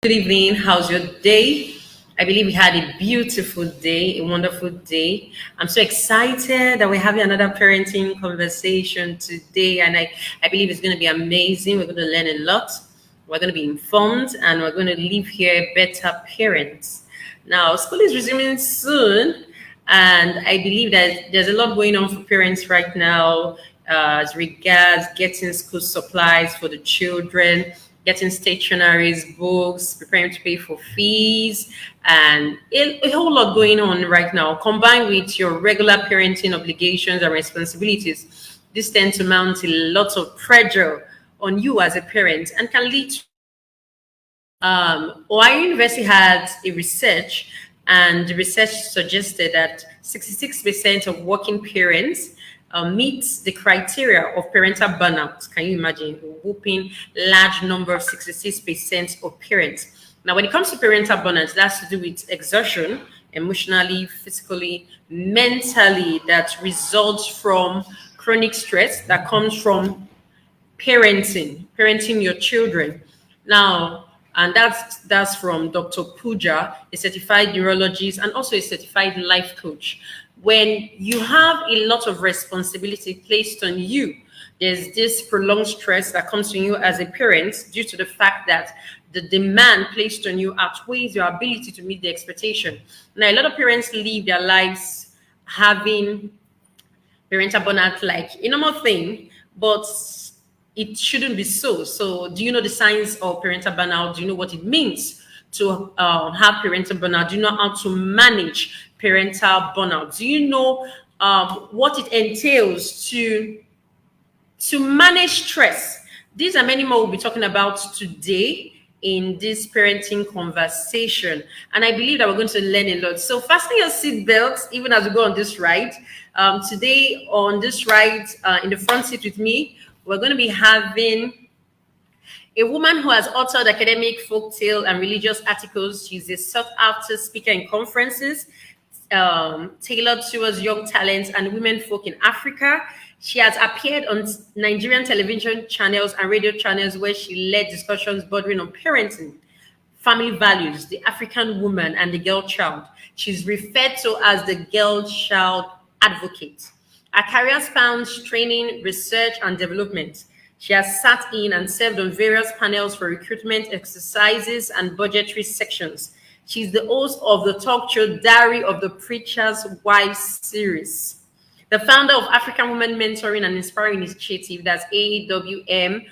Good evening. How's your day? I believe we had a beautiful day, a wonderful day. I'm so excited that we're having another parenting conversation today, and I believe it's going to be amazing. We're going to learn a lot. We're going to be informed, and we're going to leave here better parents. Now, school is resuming soon, and I believe that there's a lot going on for parents right now as regards getting school supplies for the children, getting stationaries, books, preparing to pay for fees, and a whole lot going on right now. Combined with your regular parenting obligations and responsibilities, this tends to mount a lot of pressure on you as a parent and can lead to Ohio University had a research, and the research suggested that 66% of working parents meet the criteria of parental burnout. Can you imagine? A whooping large number of 66% of parents. Now, when it comes to parental burnout, that has to do with exhaustion, emotionally, physically, mentally, that results from chronic stress that comes from parenting your children. Now, and that's from Dr. Puja, a certified neurologist and also a certified life coach. When you have a lot of responsibility placed on you, there's this prolonged stress that comes to you as a parent due to the fact that the demand placed on you outweighs your ability to meet the expectation. Now, a lot of parents live their lives having parental burnout like a normal thing, but it shouldn't be so. So, do you know the signs of parental burnout? Do you know what it means to have parental burnout? Do you know how to manage parental burnout? Do you know what it entails to manage stress? These are many more we'll be talking about today in this parenting conversation. And I believe that we're going to learn a lot. So fasten your seatbelts, even as we go on this ride. Today on this ride, in the front seat with me, we're going to be having a woman who has authored academic, folktale, and religious articles. She's a sought-after speaker in conferences tailored towards young talents and women folk in Africa. She has appeared on Nigerian television channels and radio channels where she led discussions bordering on parenting, family values, the African woman, and the girl child. She's referred to as the girl child advocate. Her career spans training, research, and development. She has sat in and served on various panels for recruitment exercises and budgetary sections. She's the host of the talk show Diary of the Preacher's Wife series, the founder of African Women Mentoring and Inspiring Initiative, that's AWMII,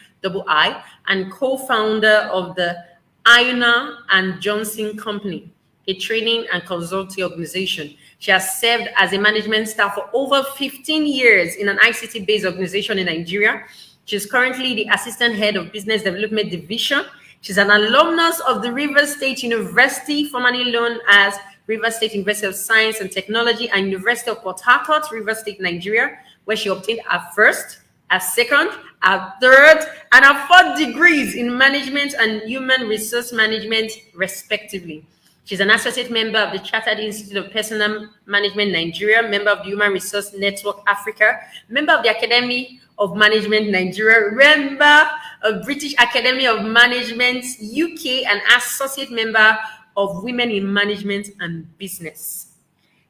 and co-founder of the Iona and Johnson Company, a training and consulting organization. She has served as a management staff for over 15 years in an ICT-based organization in Nigeria. She's currently the assistant head of business development division. She's an alumnus of the Rivers State University, formerly known as Rivers State University of Science and Technology, and University of Port Harcourt, Rivers State, Nigeria, where she obtained her first, her second, her third, and her fourth degrees in management and human resource management, respectively. She's an associate member of the Chartered Institute of Personal Management Nigeria, member of the Human Resource Network Africa, member of the Academy of Management Nigeria, member of British Academy of Management UK, and associate member of Women in Management and Business.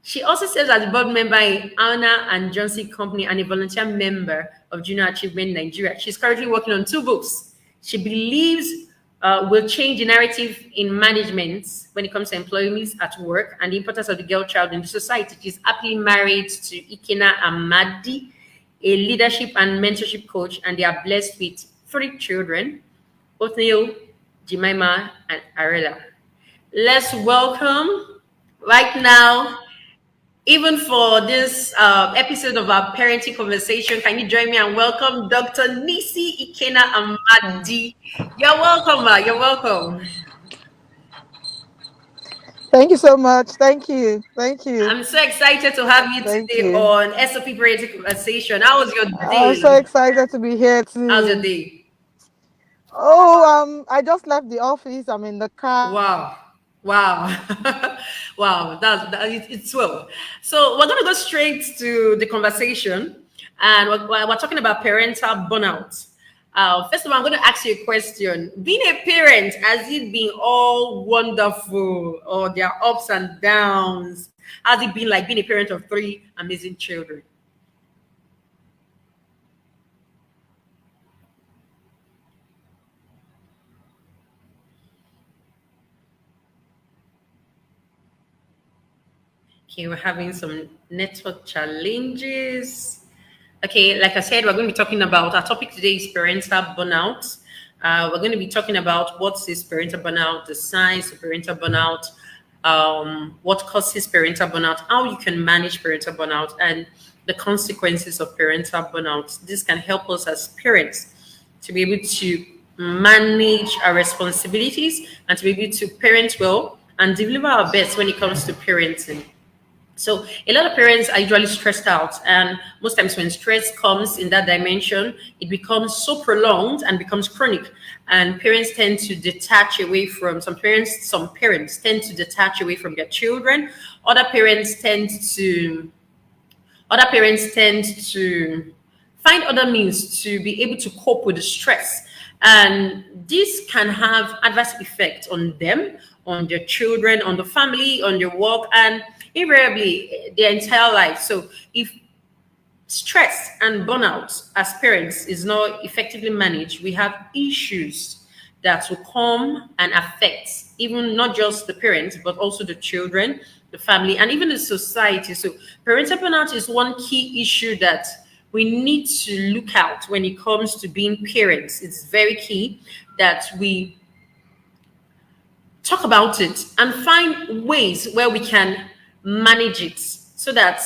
She also serves as a board member in Iona and Johnson Company and a volunteer member of Junior Achievement Nigeria. She's currently working on 2 books. She believes will change the narrative in management when it comes to employment at work and the importance of the girl child in the society. She's happily married to Ikenna-Amadi, a leadership and mentorship coach, and they are blessed with 3 children, Othniel, Jemima, and Arela. Let's welcome right now, even for this episode of our parenting conversation, can you join me and welcome Dr. Nissi Ikenna-Amadi? You're welcome, ma. You're welcome. Thank you so much. Thank you. Thank you. I'm so excited to have you Thank today you. on SOP Parenting Conversation. How was your I'm so day? excited to be here How's your too. day? Oh, I just left the office. I'm in the car. Wow. Wow. Wow. It's well. So we're going to go straight to the conversation. And we're talking about parental burnout. First of all, I'm going to ask you a question. Being a parent, has it been all wonderful, or there are ups and downs? Has it been like being a parent of three amazing children? Okay, we're having some network challenges. Okay, like I said, we're going to be talking about our topic today is parental burnout. We're going to be talking about what is parental burnout, the signs of parental burnout, what causes parental burnout, how you can manage parental burnout, and the consequences of parental burnout. This can help us as parents to be able to manage our responsibilities and to be able to parent well and deliver our best when it comes to parenting. So a lot of parents are usually stressed out, and most times when stress comes in that dimension, it becomes so prolonged and becomes chronic. And parents tend to detach away from some parents tend to detach away from their children. Other parents tend to other parents tend to find other means to be able to cope with the stress. And this can have adverse effects on them, on their children, on the family, on their work, and invariably their entire life. So if stress and burnout as parents is not effectively managed, we have issues that will come and affect even not just the parents, but also the children, the family, and even the society. So parental burnout is one key issue that we need to look out when it comes to being parents. It's very key that we talk about it and find ways where we can manage it so that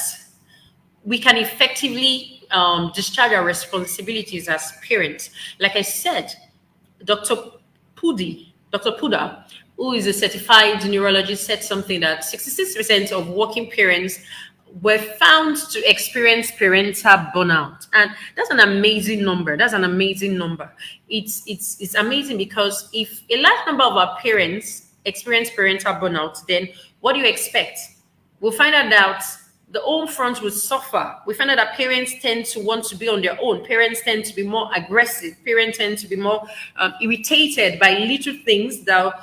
we can effectively discharge our responsibilities as parents. Like I said, Dr. Dr. Puda, who is a certified neurologist, said something that 66% of working parents were found to experience parental burnout. And that's an amazing number. That's an amazing number. It's amazing because if a large number of our parents experience parental burnout, then what do you expect? We'll find out that the home front will suffer. We find out that parents tend to want to be on their own. Parents tend to be more aggressive. Parents tend to be more irritated by little things that,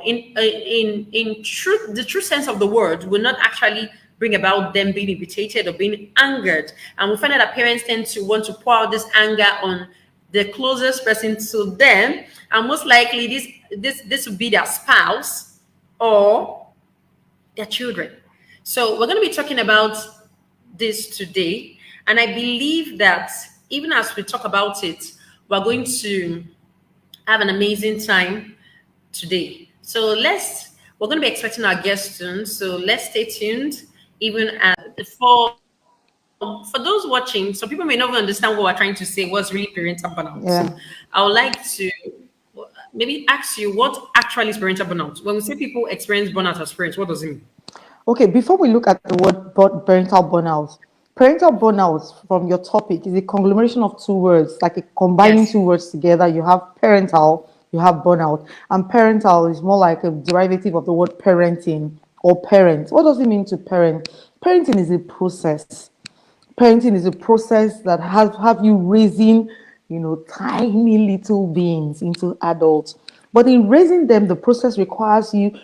in truth, the true sense of the word, will not actually bring about them being irritated or being angered. And we find out that parents tend to want to pour out this anger on the closest person to them, and most likely this would be their spouse or their children. So we're going to be talking about this today, and I believe that even as we talk about it, we're going to have an amazing time today. So we're going to be expecting our guests soon. So let's stay tuned. Even for those watching, some people may not understand what we're trying to say. What's really parental burnout? Yeah. So I would like to maybe ask you what actually is parental burnout. When we say people experience burnout as parents, what does it mean? Okay, before we look at the word parental burnout from your topic is a conglomeration of two words, like a combining Yes. two words together. You have parental, you have burnout. And parental is more like a derivative of the word parenting or parent. What does it mean to parent? Parenting is a process. Parenting is a process that have you raising, tiny little beings into adults. But in raising them, the process requires you,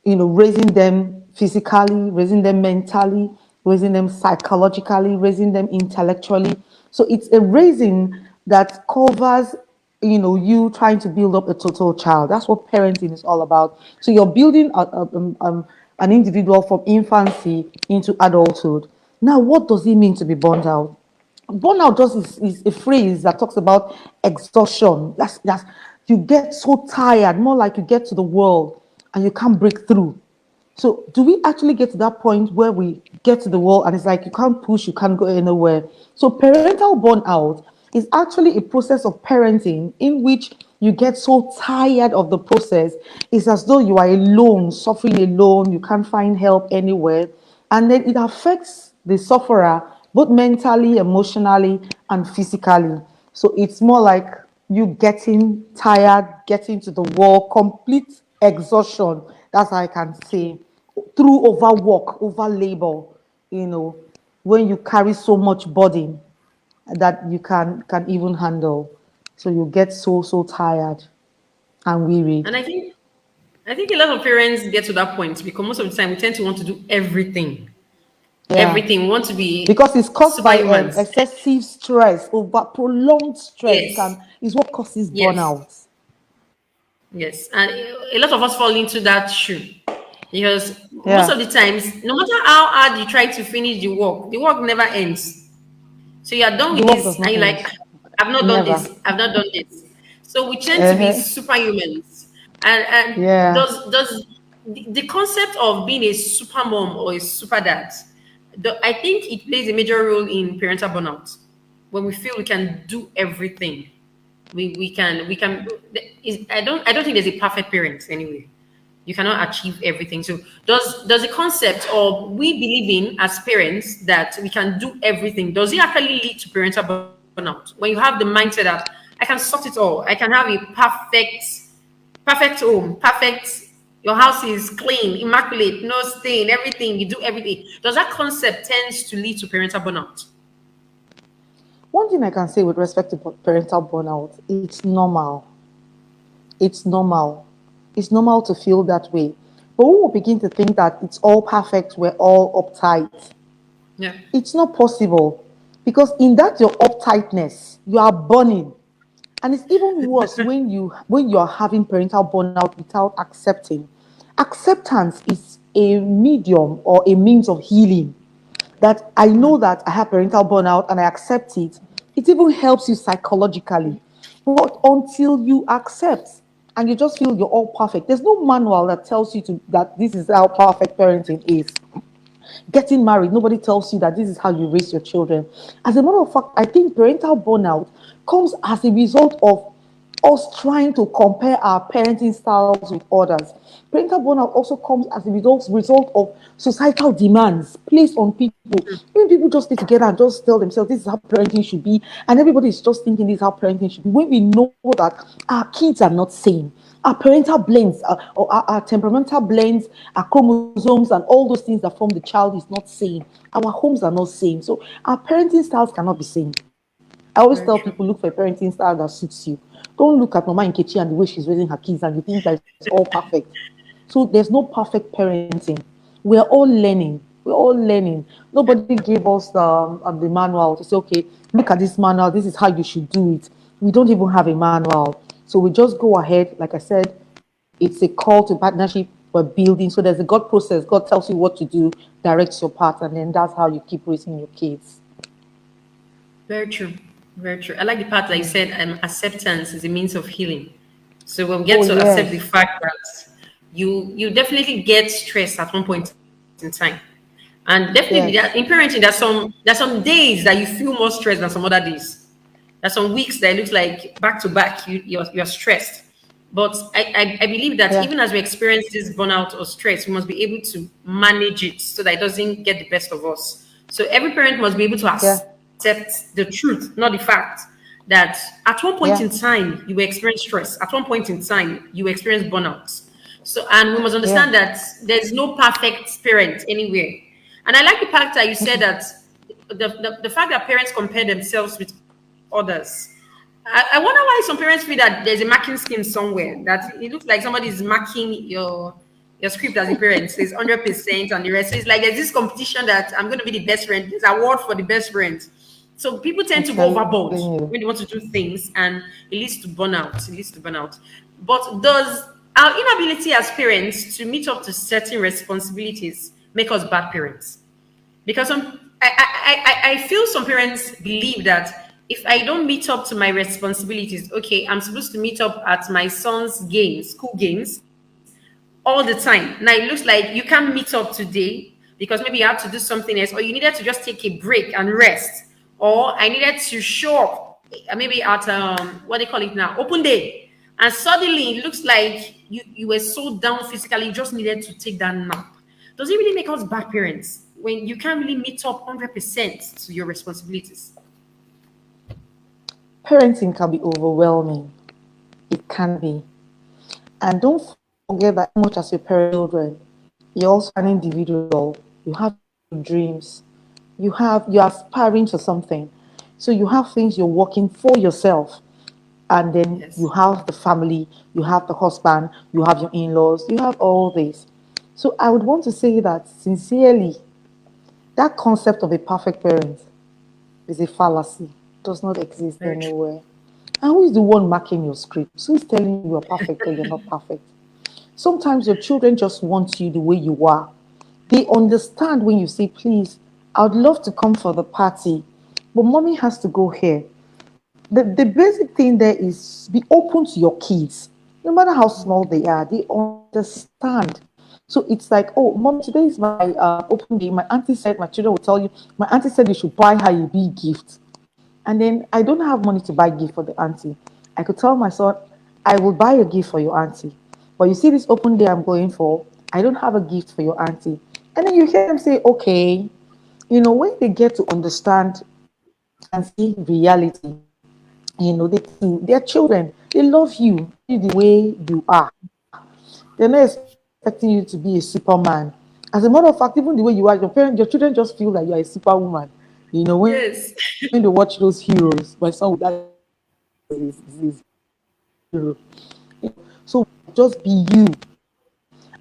raising them physically, raising them mentally, raising them psychologically, raising them intellectually. So it's a raising that covers, you trying to build up a total child. That's what parenting is all about. So you're building an individual from infancy into adulthood. Now, what does it mean to be burned out? Burnout just is a phrase that talks about exhaustion. That's you get so tired, more like you get to the world and you can't break through. So, do we actually get to that point where we get to the wall and it's like you can't push, you can't go anywhere? So, parental burnout is actually a process of parenting in which you get so tired of the process. It's as though you are alone, suffering alone, you can't find help anywhere. And then it affects the sufferer both mentally, emotionally, and physically. So, it's more like you getting tired, getting to the wall, complete exhaustion. That's how I can say through overwork, over labor, when you carry so much burden that you can even handle. So you get so tired and wearied. And I think a lot of parents get to that point because most of the time we tend to want to do everything. Yeah. Everything. We want to be Because it's caused by superhumans. excessive stress, over prolonged stress. It Yes. can is what causes Yes. burnout. Yes. And a lot of us fall into that shoe. Because most Yeah, of the times, no matter how hard you try to finish the work never ends. So you are done the with work this, does and not you're end. like, I've not done Never. this, I've not done this. So we tend to be Uh-huh. superhumans. And Yeah. does the concept of being a super mom or a super dad, I think it plays a major role in parental burnout. When we feel we can do everything, we can. I don't think there's a perfect parent anyway. You cannot achieve everything. So does the concept of we believing as parents that we can do everything, does it actually lead to parental burnout? When you have the mindset that I can sort it all, I can have a perfect home, perfect, your house is clean, immaculate, no stain, everything, you do everything. Does that concept tends to lead to parental burnout? One thing I can say with respect to parental burnout, it's normal. It's normal. It's normal to feel that way. But when we begin to think that it's all perfect, we're all uptight, Yeah. it's not possible. Because in that your uptightness, you are burning. And it's even worse when you are having parental burnout without accepting. Acceptance is a medium or a means of healing. That I know that I have parental burnout and I accept it. It even helps you psychologically. But until you accept and you just feel you're all perfect, there's no manual that tells you to that this is how perfect parenting is. Getting married, nobody tells you that this is how you raise your children. As a matter of fact, I think parental burnout comes as a result of us trying to compare our parenting styles with others. Parental burnout also comes as a result of societal demands placed on people. When people just stay together and just tell themselves this is how parenting should be, and everybody is just thinking this is how parenting should be, when we know that our kids are not same, our parental blends, or our temperamental blends, our chromosomes, and all those things that form the child is not same. Our homes are not same, so our parenting styles cannot be same. I always Very tell true. people look for a parenting style that suits you. Don't look at Mama Nkechi and the way she's raising her kids and you think that it's all perfect. So there's no perfect parenting. We're all learning. We're all learning. Nobody gave us the manual to say, okay, look at this manual. This is how you should do it. We don't even have a manual. So we just go ahead. Like I said, it's a call to partnership for building. So there's a God process. God tells you what to do, directs your path, and then that's how you keep raising your kids. Very true. Very true. I like the part that you said acceptance is a means of healing. So when we get Oh, to accept the yes. fact that you definitely get stressed at one point in time. And definitely in Yes. parenting, there's some days that you feel more stressed than some other days. There's some weeks that it looks like back to back you're stressed. But I believe that Yeah. even as we experience this burnout or stress, we must be able to manage it so that it doesn't get the best of us. So every parent must be able to Yeah. accept the truth, not the fact that at one point in Yeah. time you will experience stress. At one point in time you will experience burnout. So, and we must Yeah. understand that there's no perfect parent anywhere. And I like the fact that you said that the fact that parents compare themselves with others. I wonder why some parents feel that there's a marking scheme somewhere that it looks like somebody is marking your script as a parent. Says 100% and the rest. So it's like there's this competition that I'm going to be the best friend. There's award for the best friend. So people tend I'm to go telling overboard you. when they want to do things, and it leads to burnout. It leads to burnout. But does our inability as parents to meet up to certain responsibilities make us bad parents? Because I feel some parents believe that if I don't meet up to my responsibilities, okay, I'm supposed to meet up at my son's games, school games, all the time. Now it looks like you can't meet up today because maybe you have to do something else, or you needed to just take a break and rest, or I needed to show up maybe at what they call it now, open day, and suddenly it looks like you were so down physically, you just needed to take that nap. Does it really make us bad parents when you can't really meet up 100% to your responsibilities? Parenting can be overwhelming. It can be. And don't forget that as much as you parent children, you're also an individual. You have dreams. You're aspiring to something. So you have things you're working for yourself. And then you Yes. have the family, you have the husband, you have your in-laws, you have all this. So I would want to say that sincerely, that concept of a perfect parent is a fallacy, does not exist Very true. anywhere. And who is the one marking your scripts? Who is telling you you're perfect or you're not perfect? Sometimes your children just want you the way you are. They understand when you say, please, I would love to come for the party, but mommy has to go here. The basic thing there is be open to your kids, no matter how small they are, they understand. So it's like, oh, mom, today is my open day. My auntie said, my children will tell you, my auntie said you should buy her a big gift. And then I don't have money to buy gift for the auntie. I could tell my son, I will buy a gift for your auntie. But you see this open day I'm going for, I don't have a gift for your auntie. And then you hear them say, okay, when they get to understand and see reality, they're children. They love you the way you are. They're not expecting you to be a superman. As a matter of fact, even the way you are, your children just feel like you're a superwoman. When they watch those heroes, my son would that is hero. So just be you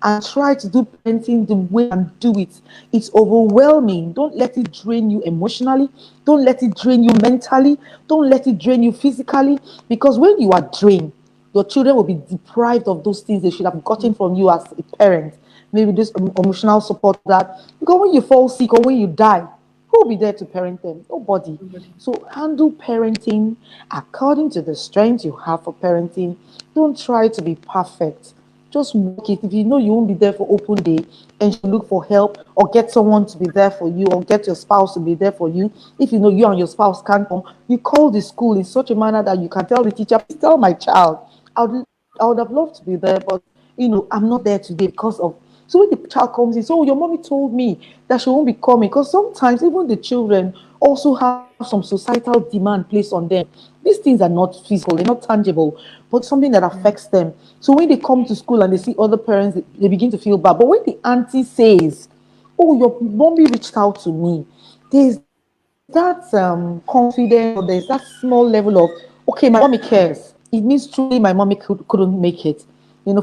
and try to do parenting the way and do it. It's overwhelming. Don't let it drain you emotionally. Don't let it drain you mentally. Don't let it drain you physically. Because when you are drained, your children will be deprived of those things they should have gotten from you as a parent. Maybe this emotional support that because when you fall sick or when you die, who will be there to parent them? Nobody. Nobody. So handle parenting according to the strength you have for parenting. Don't try to be perfect. Just work it. If you know you won't be there for open day and you look for help or get someone to be there for you or get your spouse to be there for you. If you know you and your spouse can't come, you call the school in such a manner that you can tell the teacher, please tell my child, I would have loved to be there, but I'm not there today because of. So when the child comes in, so your mommy told me that she won't be coming because sometimes even the children also have some societal demand placed on them. These things are not physical, they're not tangible, but something that affects them. So when they come to school and they see other parents, they begin to feel bad. But when the auntie says, "Oh, your mommy reached out to me," there's that confidence or there's that small level of, okay, my mommy cares. It means truly my mommy couldn't make it.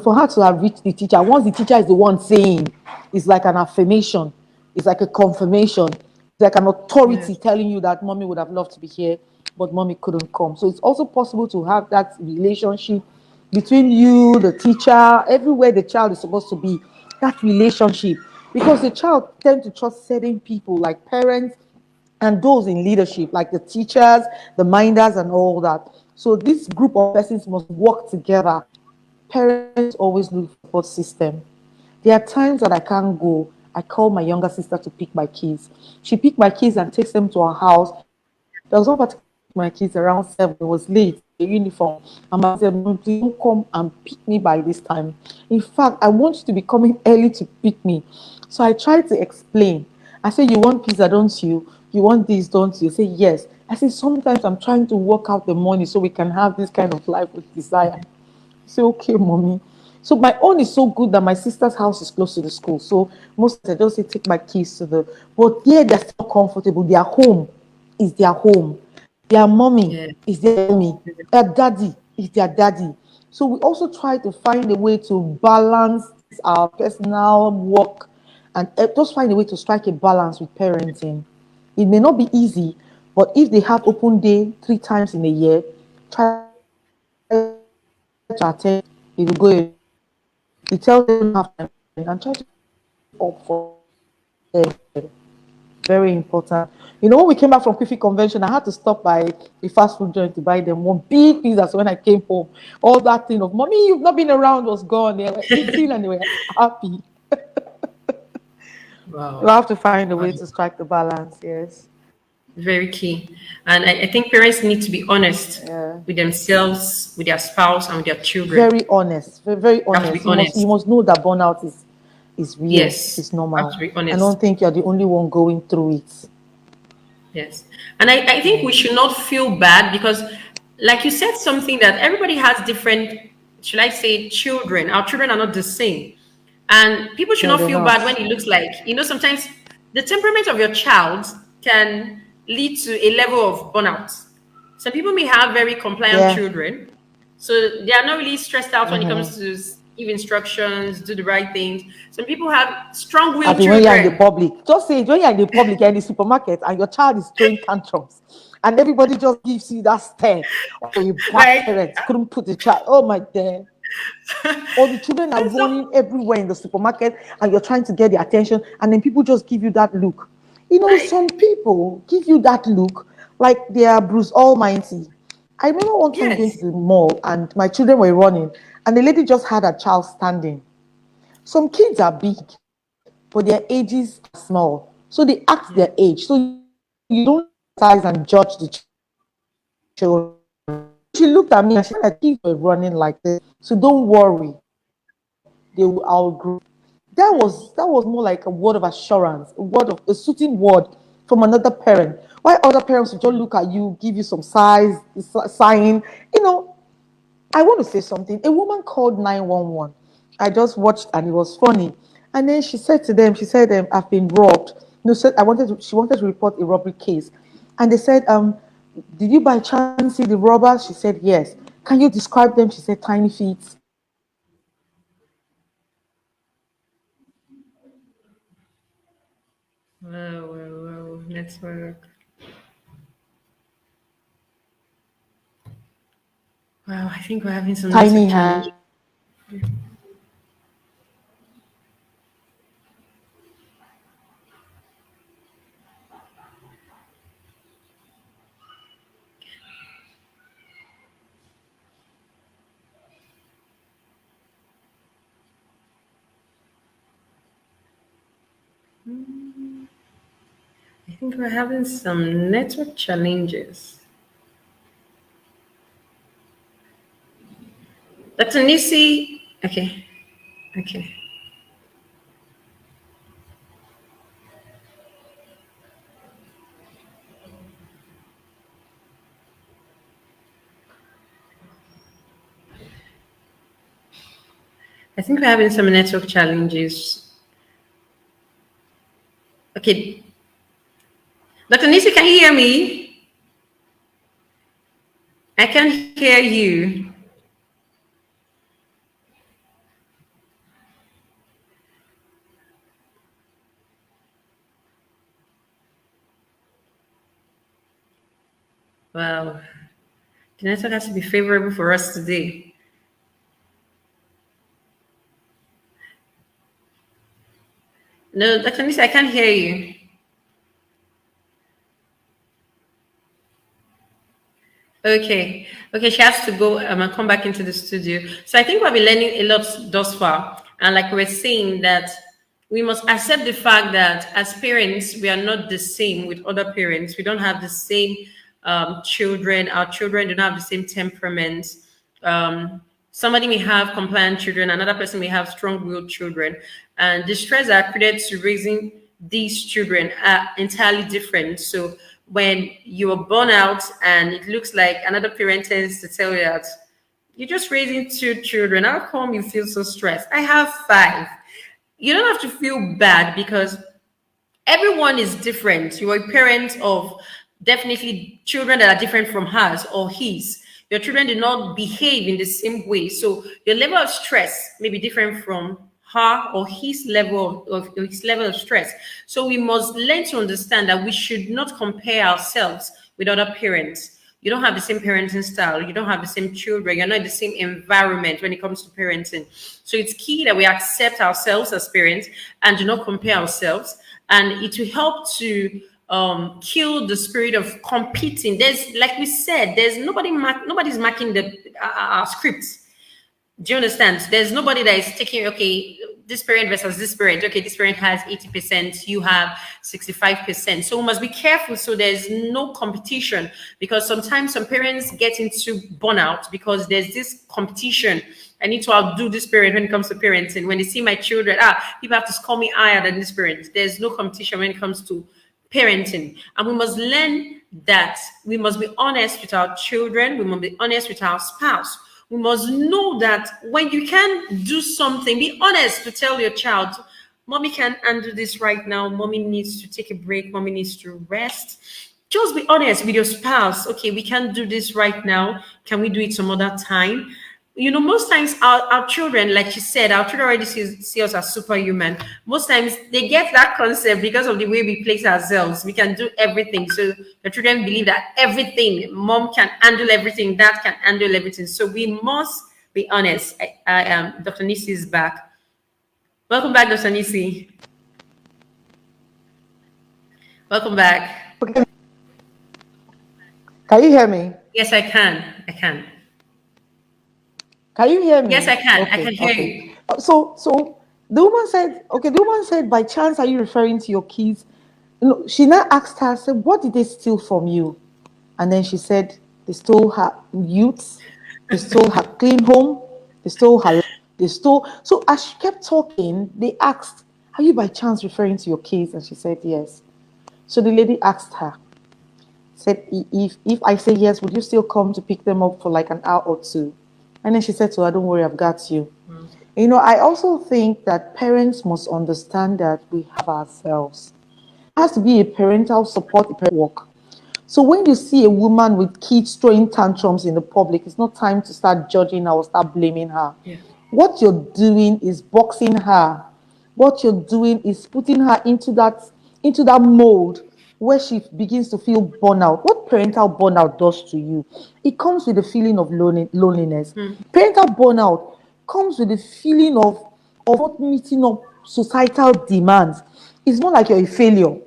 For her to have reached the teacher, once the teacher is the one saying, it's like an affirmation, it's like a confirmation, it's like an authority Yes. telling you that mommy would have loved to be here, but mommy couldn't come. So it's also possible to have that relationship between you, the teacher, everywhere the child is supposed to be, that relationship. Because the child tend to trust certain people like parents and those in leadership, like the teachers, the minders, and all that. So this group of persons must work together. Parents always look for support system. There are times that I can't go. I call my younger sister to pick my kids. She picked my kids and takes them to our house. There was one particular day I picked my kids around 7. It was late, the uniform. And my said, "Mom, please don't come and pick me by this time. In fact, I want you to be coming early to pick me." So I tried to explain. I said, "You want pizza, don't you? You want this, don't you?" Say, "Yes." I said, "Sometimes I'm trying to work out the money so we can have this kind of life with desire." Say, "Okay, mommy." So my own is so good that my sister's house is close to the school. So most I just say take my keys to the, but yeah, they're still comfortable. Their home is their home. Their mommy Yeah. is their mommy. Their daddy is their daddy. So we also try to find a way to balance our personal work and just find a way to strike a balance with parenting. It may not be easy, but if they have open day 3 times in a year, try to attend. If you go alone, you tell them you don't have time to attend and try to up for them. Very important. When we came back from Quiffy Convention, I had to stop by the fast food joint to buy them one big pizza. So when I came home, all that thing of "mommy, you've not been around" was gone. They were eating and they were happy. You Wow. have to find a Wow. way to strike the balance. Yes. Very key. And I think parents need to be honest Yeah. with themselves, with their spouse, and with their children. Very honest. Very, very They have to be honest. You honest. must know that burnout is real. Yes. It's Have to normal. be I honest. don't think you're the only one going through it. Yes. And I think we should not feel bad because, like you said, something that everybody has different, should I say, children. Our children are not the same. And people should No, not they're feel bad when not. it looks like, sometimes the temperament of your child can lead to a level of burnout. Some people may have very compliant Yeah. children, So they are not really stressed out when it comes Mm-hmm. to give instructions, do the right things. Some people have strong-willed As in when you're in the children. public, just say it, when you're in the public, you're in the supermarket, and your child is throwing tantrums, and everybody just gives you that stare. Oh, you bad Like, parents couldn't put the child. Oh my god. Or the children are and so, running everywhere in the supermarket, and you're trying to get their attention, and then people just give you that look. You know, like, some people give you that look like they are Bruce Almighty. I remember one time going to yes, the mall, and my children were running, and the lady just had a child standing. Some kids are big, but their ages are small. So they ask their yeah, age. So you don't size and judge the children. She looked at me and she said that kids were running like this. So don't worry, they will outgrow. That was more like a word of assurance, a soothing word from another parent. Why other parents will just look at you, give you some sign. I want to say something. A woman called 911. I just watched and it was funny. And then she said to them, she said, I've been robbed. No, said she wanted to report a robbery case. And they said, did you by chance see the robbers? She said, yes. Can you describe them? She said, tiny feet, wow, wow, wow, network. Wow, I think we're having some network tiny challenge. hands. I think we're having some network challenges. Dr. Nissi, okay, okay. I think we're having some network challenges. Okay, Dr. Nissi, can you hear me? I can hear you. Wow, the network has to be favorable for us today. No, Dr. Nissi, I can't hear you. Okay. Okay, she has to go and come back into the studio. So I think we've been learning a lot thus far. And like we're saying that we must accept the fact that as parents, we are not the same with other parents. We don't have the same children. Our children do not have the same temperament. Somebody may have compliant children, another person may have strong-willed children. And the stress that are created to raising these children are entirely different. So when you are born out and it looks like another parent tends to tell you that you're just raising two children, how come you feel so stressed? I have five. You don't have to feel bad because everyone is different. You are a parent of definitely children that are different from hers or his. Your children do not behave in the same way. So your level of stress may be different from her or his level of his level of stress. So we must learn to understand that we should not compare ourselves with other parents. You don't have the same parenting style. You don't have the same children. You're not in the same environment when it comes to parenting. So it's key that we accept ourselves as parents and do not compare ourselves. And it will help to kill the spirit of competing. There's, like we said, there's nobody's marking the our scripts. Do you understand? There's nobody that is taking, okay, this parent versus this parent. Okay, this parent has 80%, you have 65%. So we must be careful so there's no competition because sometimes some parents get into burnout because there's this competition. I need to outdo this parent when it comes to parenting. When they see my children, people have to score me higher than this parent. There's no competition when it comes to parenting. And we must learn that we must be honest with our children, we must be honest with our spouse. We must know that when you can do something, be honest to tell your child, mommy can't undo this right now. Mommy needs to take a break. Mommy needs to rest. just be honest with your spouse. Okay, we can't do this right now. Can we do it some other time? Most times our children, like you said, our children already see us as superhuman. Most times they get that concept because of the way we place ourselves. We can do everything. So the children believe that everything, mom can handle everything, dad can handle everything. So we must be honest. I am Dr. Nissi is back. Welcome back, Dr. Nissi. Welcome back. Okay. Can you hear me? Yes, I can. I can. Can you hear Yes, me? I can. I Okay, can hear okay. you. So the woman said, okay, the woman said, by chance, are you referring to your kids? No, she now asked her, said, what did they steal from you? And then she said, they stole her youth, they stole her clean home, they stole her, they stole. So as she kept talking, they asked, are you by chance referring to your kids? And she said, yes. So the lady asked her, said, if I say yes, would you still come to pick them up for like an hour or two? And then she said to her, don't worry, I've got you. I also think that parents must understand that we have ourselves. There has to be a parental support work. So when you see a woman with kids throwing tantrums in the public, it's not time to start judging her or start blaming her. Yeah. What you're doing is boxing her. What you're doing is putting her into that mold where she begins to feel burnout. What parental burnout does to you, it comes with a feeling of loneliness. Parental burnout comes with the feeling of not meeting up societal demands. It's not like you're a failure.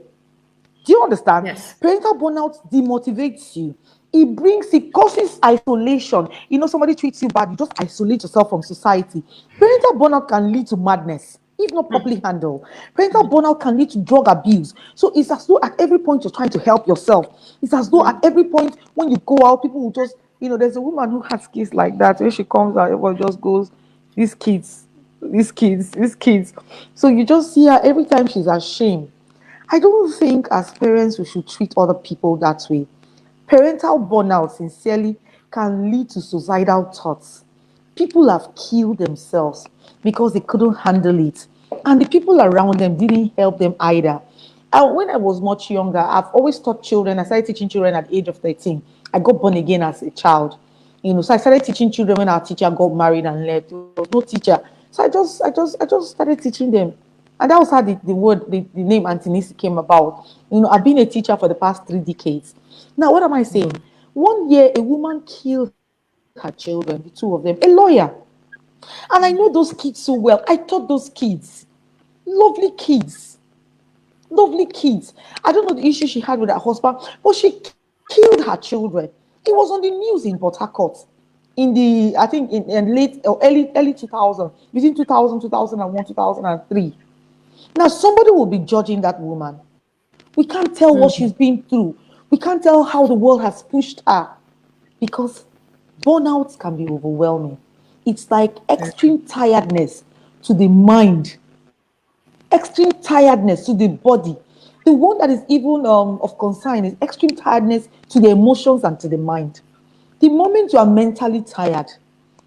Do you understand? Yes. Parental burnout demotivates you. It causes isolation. Somebody treats you bad, you just isolate yourself from society. Parental burnout can lead to madness if not properly handled. Parental burnout can lead to drug abuse. So it's as though at every point you're trying to help yourself. It's as though at every point when you go out, people will just, there's a woman who has kids like that. When she comes out, everyone just goes, these kids, these kids, these kids. So you just see her every time she's ashamed. I don't think as parents we should treat other people that way. Parental burnout, sincerely, can lead to suicidal thoughts. People have killed themselves because they couldn't handle it. And the people around them didn't help them either. When I was much younger, I've always taught children. I started teaching children at the age of 13. I got born again as a child. So I started teaching children when our teacher got married and left. There was no teacher. So I just started teaching them. And that was how the name Auntie Nissi came about. I've been a teacher for the past 3 decades. Now, what am I saying? One year, a woman killed her children, the two of them, a lawyer. And I know those kids so well. I taught those kids. Lovely kids. Lovely kids. I don't know the issue she had with her husband, but she killed her children. It was on the news in Port Harcourt I think in late or early 2000, between 2000, 2001, 2003. Now, somebody will be judging that woman. We can't tell what she's been through. We can't tell how the world has pushed her because burnout can be overwhelming. It's like extreme tiredness to the mind, extreme tiredness to the body. The one that is even of concern is extreme tiredness to the emotions and to the mind. The moment you are mentally tired,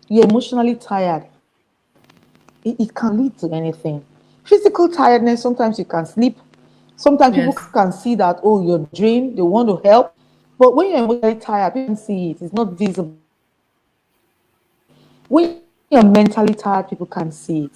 you're emotionally tired, it can lead to anything. Physical tiredness, sometimes you can sleep. Sometimes people Yes. can see that, oh, you're drained, they want to help. But when you're emotionally tired, people can see it. It's not visible. When you're mentally tired, people can see it.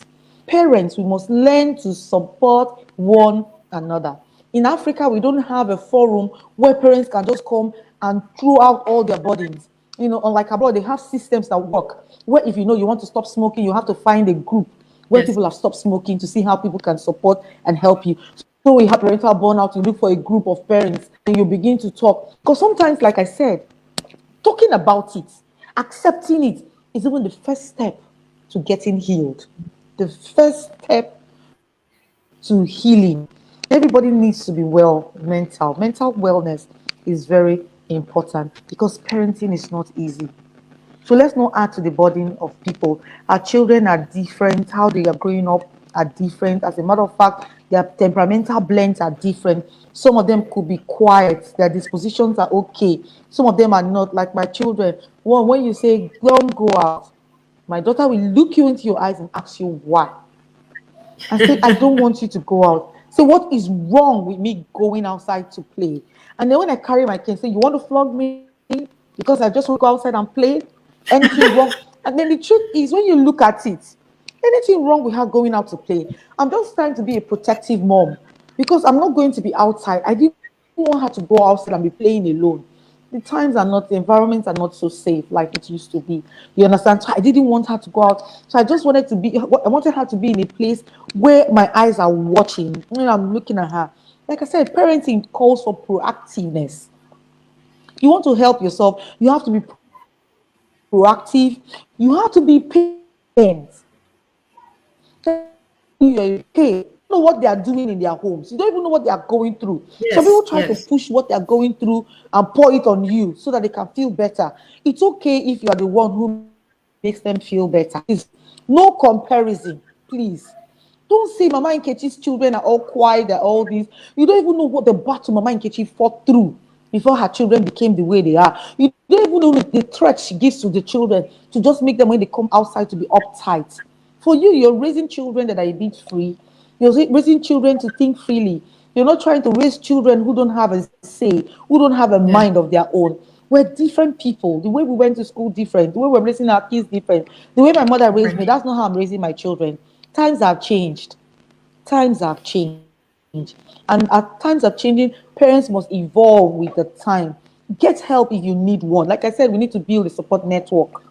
Parents, we must learn to support one another. In Africa, we don't have a forum where parents can just come and throw out all their burdens. Unlike abroad, they have systems that work. Where if you want to stop smoking, you have to find a group where Yes. people have stopped smoking to see how people can support and help you. So we have parental burnout, you look for a group of parents and you begin to talk. Because sometimes, like I said, talking about it, accepting it is even the first step to getting healed. The first step to healing. Everybody needs to be well mental. Mental wellness is very important because parenting is not easy. So let's not add to the burden of people. Our children are different. How they are growing up are different. As a matter of fact, their temperamental blends are different. Some of them could be quiet. Their dispositions are okay. Some of them are not. Like my children, when you say, don't go out, my daughter will look you into your eyes and ask you why. I said, I don't want you to go out. So what is wrong with me going outside to play? And then when I carry my cane, say, you want to flog me because I just want to go outside and play? Anything wrong? And then the truth is, when you look at it, anything wrong with her going out to play? I'm just trying to be a protective mom because I'm not going to be outside. I didn't want her to go outside and be playing alone. The times are not, the environments are not so safe like it used to be. You understand? So I didn't want her to go out. So I just wanted to be, I wanted her to be in a place where my eyes are watching, when I'm looking at her. Like I said, parenting calls for proactiveness. You want to help yourself, you have to be proactive, you have to be patient. You're a parent, you don't know what they are doing in their homes. You don't even know what they are going through. Some Yes, people try to yes. push what they are going through and pour it on you so that they can feel better. It's okay if you are the one who makes them feel better. Please, no comparison. Please. Don't say Mama Nkechi's children are all quiet, they're all this. You don't even know what the battle Mama Nkechi fought through before her children became the way they are. You don't even know the threat she gives to the children to just make them, when they come outside, to be uptight. For you, you're raising children that are a bit free. You're raising children to think freely. You're not trying to raise children who don't have a say, who don't have a mind Yeah. of their own. We're different people. The way we went to school different. The way we're raising our kids different. The way my mother raised me, Different. that's not how I'm raising my children. Times have changed. Times have changed. And at times are changing, parents must evolve with the time. Get help if you need one. Like I said, we need to build a support network.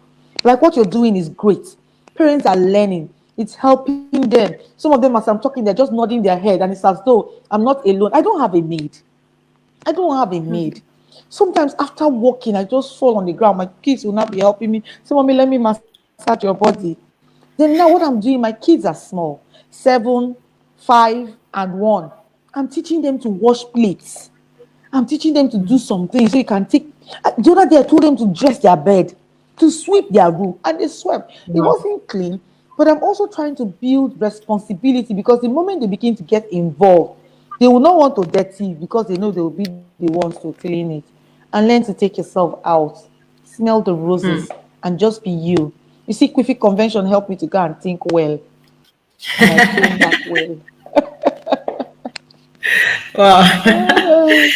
Like what you're doing is great. Parents are learning. It's helping them. Some of them, as I'm talking, they're just nodding their head, and it's as though I'm not alone. I don't have a maid. I don't have a maid. Sometimes after walking, I just fall on the ground. My kids will not be helping me. Say, Mommy, let me massage your body. Then now what I'm doing, my kids are small, 7, 5, and 1. I'm teaching them to wash plates. I'm teaching them to do something so you can take. The other day, I told them to dress their bed, to sweep their room, and they swept. It Wow. wasn't clean, but I'm also trying to build responsibility because the moment they begin to get involved, they will not want to dirty because they know they will be the ones to clean it. And learn to take yourself out, smell the roses, and just be you. You see, Quiffy Convention helped me to go and think well, and I came back well. Wow.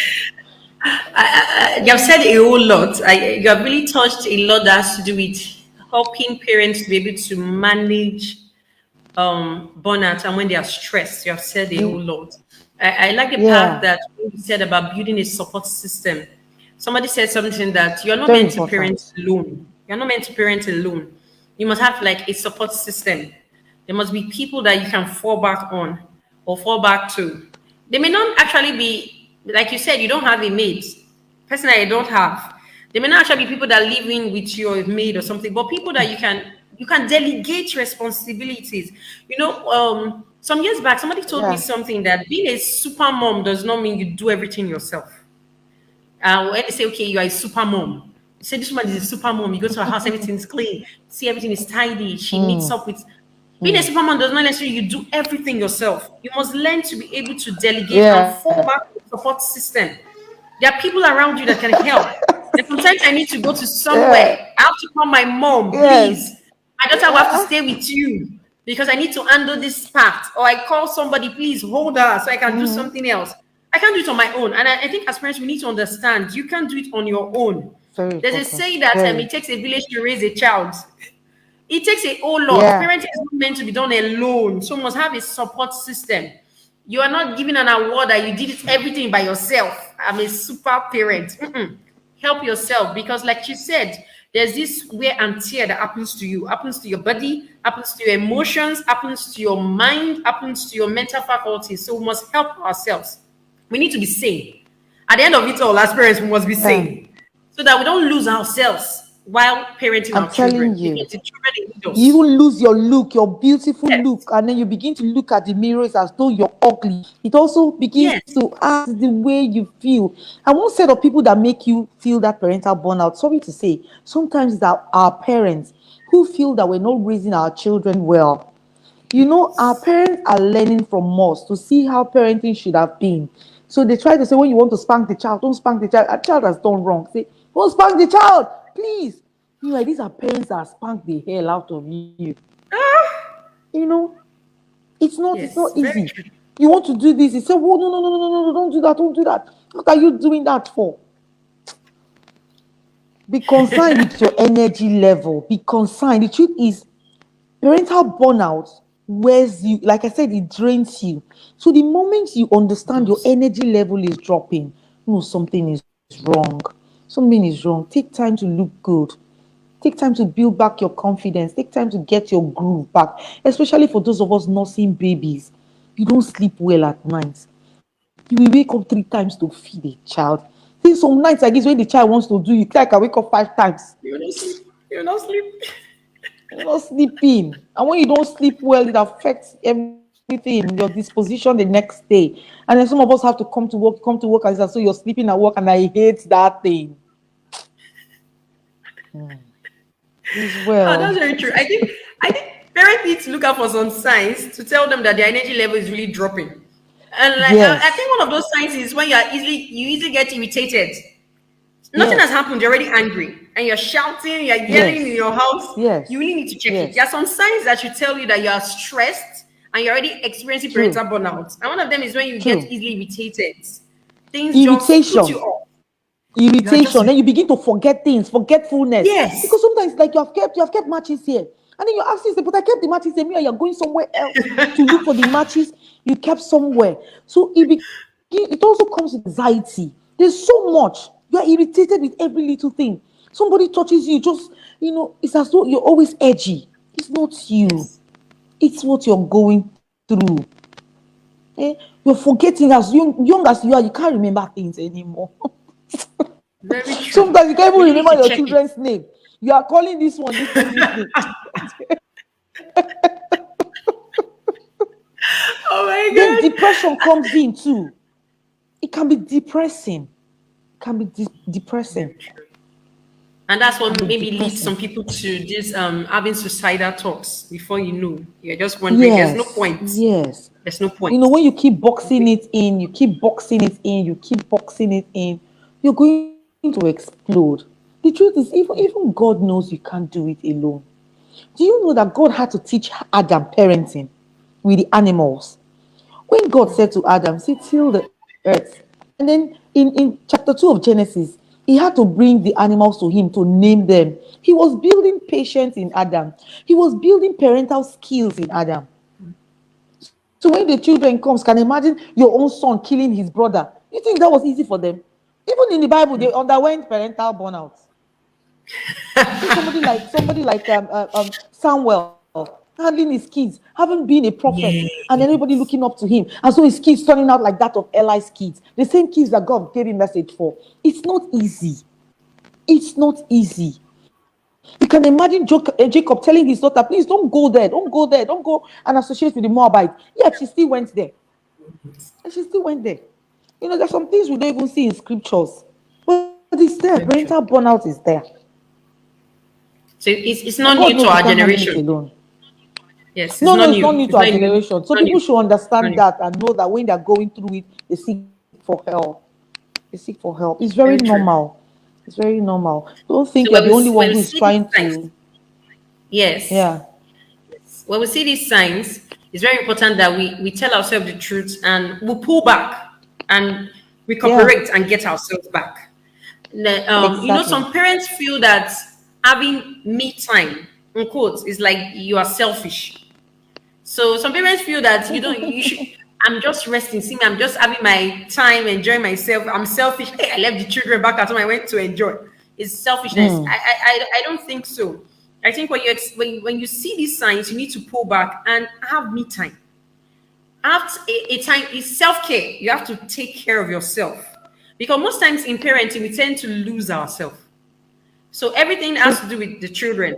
Uh, You have said a whole lot. You have really touched a lot that has to do with helping parents to be able to manage burnout and when they are stressed. You have said a whole lot. I like the part yeah, that you said about building a support system. Somebody said something that you're not very meant to parent important. alone. You're not meant to parent alone. You must have like a support system. There must be people that you can fall back on or fall back to. They may not actually be, like you said, you don't have a mate. Personally, I don't have. There may not actually be people that live in with your maid or something, but people that you can delegate responsibilities. Some years back, somebody told me Yeah. something that being a super mom does not mean you do everything yourself. When they say, okay, you are a super mom, you say this woman is a super mom. You go to her house, everything's clean, see everything is tidy. She meets up with. Being a super mom does not necessarily you do everything yourself. You must learn to be able to delegate and Yeah. fall back to the support system. There are people around you that can help. And sometimes I need to go to somewhere. Yeah. I have to call my mom, please. Yes. My daughter will have to Uh, stay with you because I need to handle this part. Or I call somebody, please hold her so I can do something else. I can't do it on my own. And I think as parents, we need to understand you can't do it on your own. very There's a important. saying that Very. it takes a village to raise a child. It takes a whole lot. Yeah. Parenting is not meant to be done alone. So you must have a support system. You are not given an award that you did it everything by yourself. I'm a super parent. Mm-mm. Help yourself because, like you said, there's this wear and tear that happens to you, happens to your body, happens to your emotions, happens to your mind, happens to your mental faculties. So we must help ourselves. We need to be sane. At the end of it all, as parents, we must be Yeah. sane so that we don't lose ourselves while parenting I'm our children telling because you. the children they need You us. even lose your look, your beautiful Yes, look, and then you begin to look at the mirrors as though you're ugly. It also begins yes. to ask the way you feel. And one set of people that make you feel that parental burnout, sorry to say, sometimes that our parents who feel that we're not raising our children well. You know, our parents are learning from us to see how parenting should have been. So they try to say, when you want to spank the child, don't spank the child. A child has done wrong. Say, don't spank the child, please. Meanwhile, these are parents that spank the hell out of you. You know, it's not Yes, very easy. true. You want to do this. He said, "Oh, no, no, no, no, no, no, don't do that, don't do that. What are you doing that for?" Be concerned with your energy level. Be concerned. The truth is, parental burnout wears you, like I said, it drains you. So the moment you understand your Yes. energy level is dropping, no, something is wrong. Something is wrong. Take time to look good. Take time to build back your confidence. Take time to get your groove back, especially for those of us nursing babies. You don't sleep well at night. You will wake up 3 times to feed a child. Then some nights like this, when the child wants to do, you think I can wake up 5 times. You will not sleep. You will not sleep. You're not sleeping. And when you don't sleep well, it affects everything, your disposition the next day. And then some of us have to come to work as so you're sleeping at work, and I hate that thing. As Oh, that's well. very true. I think parents need to look out for some signs to tell them that their energy level is really dropping. And like I Yes. think one of those signs is when you easily get irritated. Nothing has Yes. happened, you're already angry and you're shouting, you're yelling in Yes. your house. You Yes. really need to check it. There are Yes. some signs that should tell you that you are stressed and you're already experiencing parental True. burnout. And one of them is when you get True. easily irritated. Things just put you Irritation. off. You are just Irritation. Then you begin to forget things, forgetfulness. yes. Because sometimes like you have kept matches here. And then you're asking, but I kept the matches here. Me and you're going somewhere else to look for the matches you kept somewhere. So it also comes with anxiety. There's so much. You're irritated with every little thing. Somebody touches you, it's as though you're always edgy. It's not you. Yes. It's what you're going through. You're forgetting as young as you are, you can't remember things anymore. Very true. Sometimes you can't We even really need remember to your check it. children's name. You are calling this one, this name, this name. Oh my Then god. depression comes in too. It can be depressing. It can be depressing. Very true. And that's It what can be maybe leads some depressing. people to this having suicidal thoughts before you know. You're just wondering, there's no Yes, point. yes. There's no point. When you keep boxing it in, you keep boxing it in, you keep boxing it in, you're going to explode. The truth is, even God knows you can't do it alone. Do you know that God had to teach Adam parenting with the animals? When God said to Adam, "See, till the earth," and then in chapter 2 of Genesis, he had to bring the animals to him to name them. He was building patience in Adam, he was building parental skills in Adam. So when the children comes, can you imagine your own son killing his brother? You think that was easy for them? Even in the Bible, they underwent parental burnout. See somebody like Samuel handling his kids, having been a prophet, and everybody Yes. looking up to him, and so his kids turning out like that of Eli's kids, the same kids that God gave him message for. It's not easy. It's not easy. You can imagine Jacob telling his daughter, "Please don't go there, don't go there, don't go and associate with the Moabite." Yet she still went there. And she still went there. There's some things we don't even see in scriptures, but it's there. Parental Very true. burnout is there. So it's And not God new knows to we our can't handle it generation. alone. Yes, it's No, not no, it's not new. new It's to our not new. generation. It's So not new. people should It's not understand new. that and know that when they're going through it, they seek for help. They seek for help. It's very Very true. normal. It's very normal. Don't think So you're the only one when who we is see these trying signs, to. yes, Yeah, when we see these signs, it's very important that we tell ourselves the truth and we pull back and yeah, recuperate and get ourselves back. exactly. Some parents feel that having me time, in quotes, is like you are selfish. So some parents feel that you should. I'm just resting. See me, I'm just having my time, enjoying myself. I'm selfish. Hey, I left the children back at home. I went to enjoy. It's selfishness. Mm. I don't think so. I think when you see these signs, you need to pull back and have me time. Have a time is self care. You have to take care of yourself because most times in parenting we tend to lose ourselves. So everything has True. to do with the children,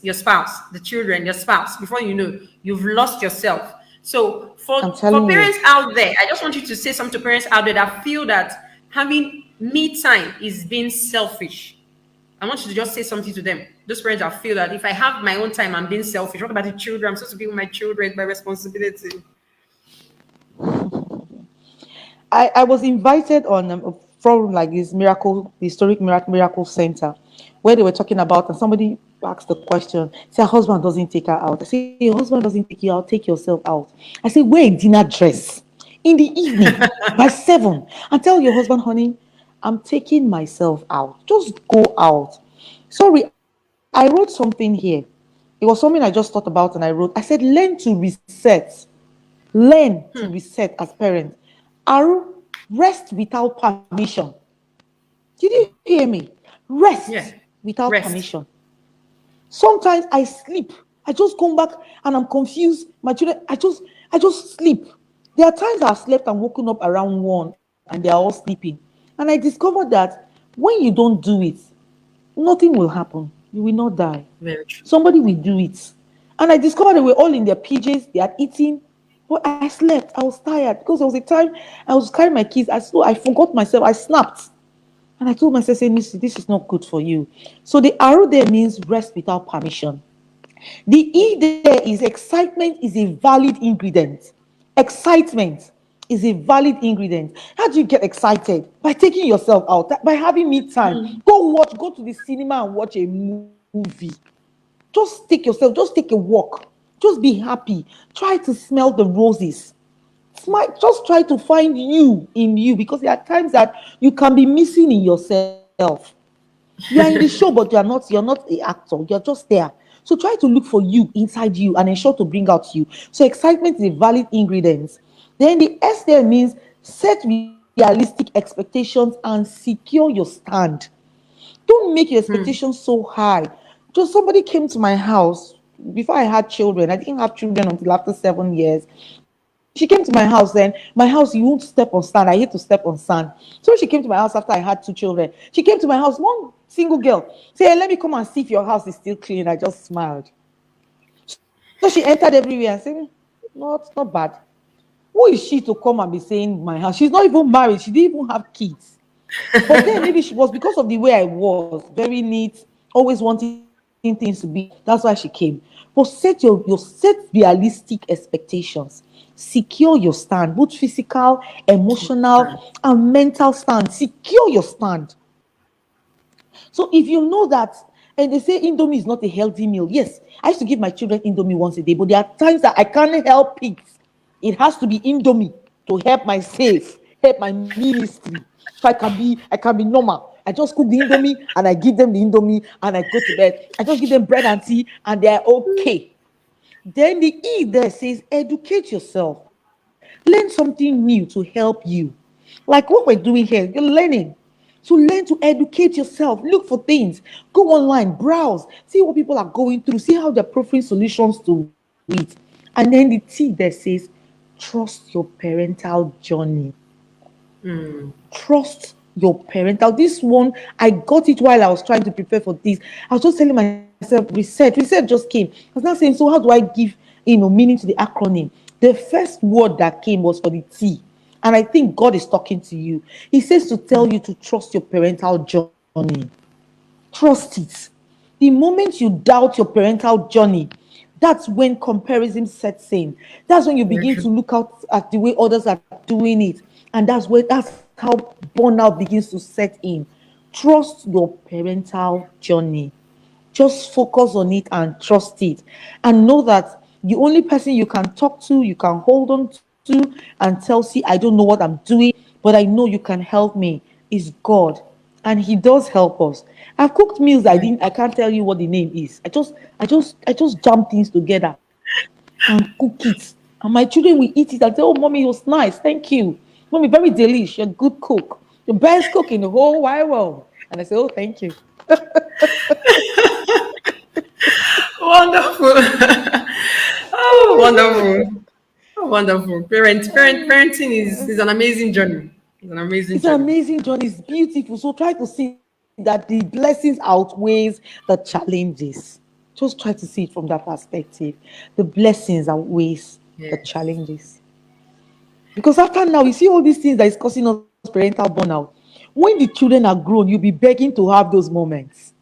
your spouse, the children, your spouse. Before you know, you've lost yourself. So I'm for telling you. parents out there, I just want you to say something to parents out there that feel that having me time is being selfish. I want you to just say something to them. Those parents that feel that if I have my own time, I'm being selfish. What about the children? I'm supposed to be with my children, my responsibility. I was invited on a forum like this historic miracle center, where they were talking about, and somebody asked the question, say her husband doesn't take her out. I say, your husband doesn't take you out, take yourself out. I say, wear a dinner dress. in the evening by 7, and tell your husband, honey, I'm taking myself out. Just go out. Sorry, I wrote something here. It was something I just thought about and I wrote. I said, learn to reset. Learn to reset as parents. Aru, rest without permission. Did you hear me? Rest Yeah. without Rest. permission. Sometimes I sleep. I just come back and I'm confused. My children, I just sleep. There are times I've slept and woken up around 1 and they are all sleeping. And I discovered that when you don't do it, nothing will happen. You will not die. Very true. Somebody will do it. And I discovered they were all in their PJs, they had eaten. But I slept. I was tired because there was a time I was carrying my kids. I forgot myself. I snapped. And I told myself, say, Nissi, this is not good for you. So the arrow there means rest without permission. The E there is excitement is a valid ingredient. Excitement is a valid ingredient. How do you get excited? By taking yourself out, by having me time. Go to the cinema and watch a movie. Just take yourself, just take a walk. Just be happy. Try to smell the roses. Just try to find you in you, because there are times that you can be missing in yourself. You are in the show, but you're not the actor. You're just there. So try to look for you inside you and ensure to bring out you. So excitement is a valid ingredient. Then the S there means set realistic expectations and secure your stand. Don't make your expectations so high. Just somebody came to my house before I had children. I didn't have children until after 7 years. She came to my house then. My house, you won't step on sand. I hate to step on sand. So she came to my house after I had 2 children. She came to my house, one single girl. Say, hey, let me come and see if your house is still clean. I just smiled. So she entered everywhere and said, not bad. Who is she to come and be saying my house? She's not even married. She didn't even have kids. But then maybe she was, because of the way I was, very neat, always wanting things to be. That's why she came. But set realistic expectations. Secure your stand, both physical, emotional, and mental stand. Secure your stand. So if you know that, and they say Indomie is not a healthy meal. Yes, I used to give my children Indomie once a day, but there are times that I can't help it. It has to be Indomie to help my safe, help my ministry. So I can be normal. I just cook the Indomie and I give them the Indomie and I go to bed. I just give them bread and tea and they're okay. Then the E there says educate yourself. Learn something new to help you. Like what we're doing here, you're learning. So learn to educate yourself. Look for things. Go online, browse, see what people are going through, see how they're proffering solutions to it. And then the T there says trust your parental journey. Trust your parental. This one, I got it while I was trying to prepare for this. I was just telling myself, reset just came. I was not saying, so how do I give meaning to the acronym? The first word that came was for the T. And I think God is talking to you. He says to tell you to trust your parental journey. Trust it. The moment you doubt your parental journey, that's when comparison sets in. That's when you Very begin to true. look out at the way others are doing it. And that's how burnout begins to set in. Trust your parental journey. Just focus on it and trust it. And know that the only person you can talk to, you can hold on to, and tell, see, I don't know what I'm doing, but I know you can help me, is God. And He does help us. I've cooked meals I can't tell you what the name is. I just jam things together and cook it. And my children will eat it and say, oh, mommy, it was nice. Thank you. Mommy, very delish. You're a good cook. The best cook in the whole wide world. And I say, oh, thank you. Wonderful. Oh, wonderful. Oh, wonderful. Parenting is an amazing journey. It's an amazing It's an journey. amazing journey. It's beautiful. So try to see that the blessings outweighs the challenges. Just try to see it from that perspective. The blessings outweighs the Yes. challenges. Because after now, you see all these things that is causing us parental burnout. When the children are grown, you'll be begging to have those moments.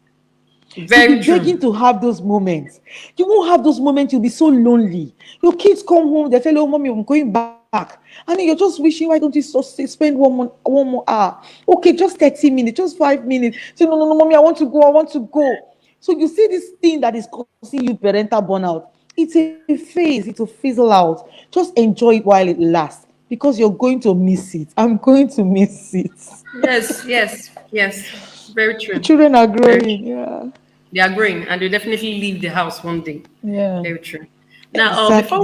You'll be Very begging true. to have those moments. You won't have those moments, you'll be so lonely. Your kids come home, they tell you, oh, mommy, I'm going back. And then you're just wishing, why don't you spend one more hour? Okay, just 30 minutes, just 5 minutes. Say, no, no, no, mommy, I want to go, I want to go. So you see this thing that is causing you parental burnout. It's a phase, it will fizzle out. Just enjoy it while it lasts. because you're going to miss it. I'm going to miss it. Yes, yes, yes. Very The true. children are Very growing. true. Yeah. They are growing and they definitely leave the house one day. Yeah. Very true. Now, Exactly. before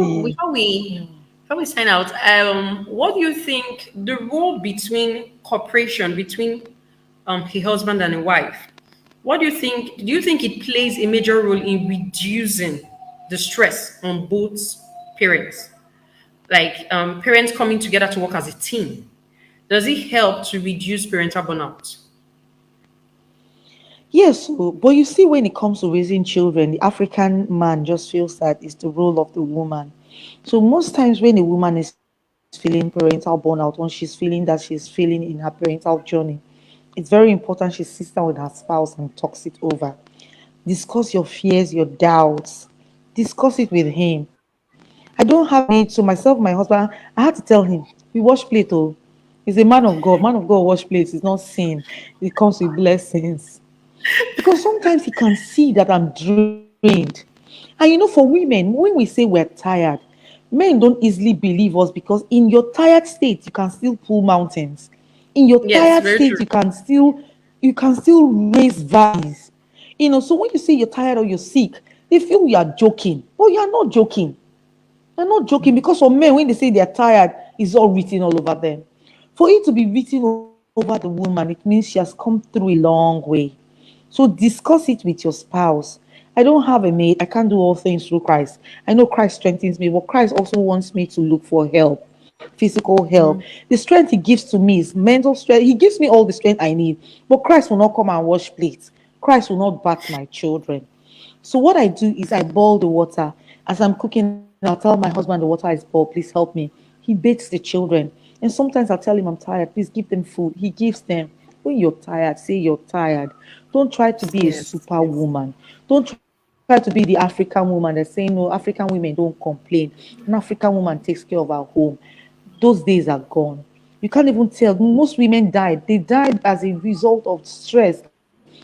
we sign out, what do you think the role between cooperation between a husband and a wife? What do you think? Do you think it plays a major role in reducing the stress on both parents? Like parents coming together to work as a team. Does it help to reduce parental burnout? Yes, but you see, when it comes to raising children, the African man just feels that it's the role of the woman. So most times when a woman is feeling parental burnout, when she's feeling that she's feeling in her parental journey, it's very important she sits down with her spouse and talks it over. Discuss your fears, your doubts. Discuss it with him. I don't have a maid, so myself, my husband, I had to tell him, we wash plate, oh. He's a man of God. Man of God wash plates. It's not sin. It comes with blessings. Because sometimes he can see that I'm drained. And for women, when we say we're tired, men don't easily believe us because in your tired state, you can still pull mountains. In your Yes, tired very state, true. you can still raise valleys. So when you say you're tired or you're sick, they feel you are joking. But you're not joking. You're not joking because for men, when they say they're tired, it's all written all over them. For it to be written over the woman, it means she has come through a long way. So discuss it with your spouse. I don't have a maid. I can't do all things through Christ. I know Christ strengthens me, but Christ also wants me to look for help, physical help. The strength He gives to me is mental strength. He gives me all the strength I need, but Christ will not come and wash plates. Christ will not bat my children. So what I do is I boil the water. As I'm cooking, I'll tell my husband the water is boiled. Please help me. He bathes the children. And sometimes I'll tell him I'm tired. Please give them food. He gives them. When you're tired, say you're tired. Don't try to be a Yes, yes. superwoman. Don't try to be the African woman that's saying, no, African women don't complain. An African woman takes care of her home. Those days are gone. You can't even tell. Most women died. They died as a result of stress,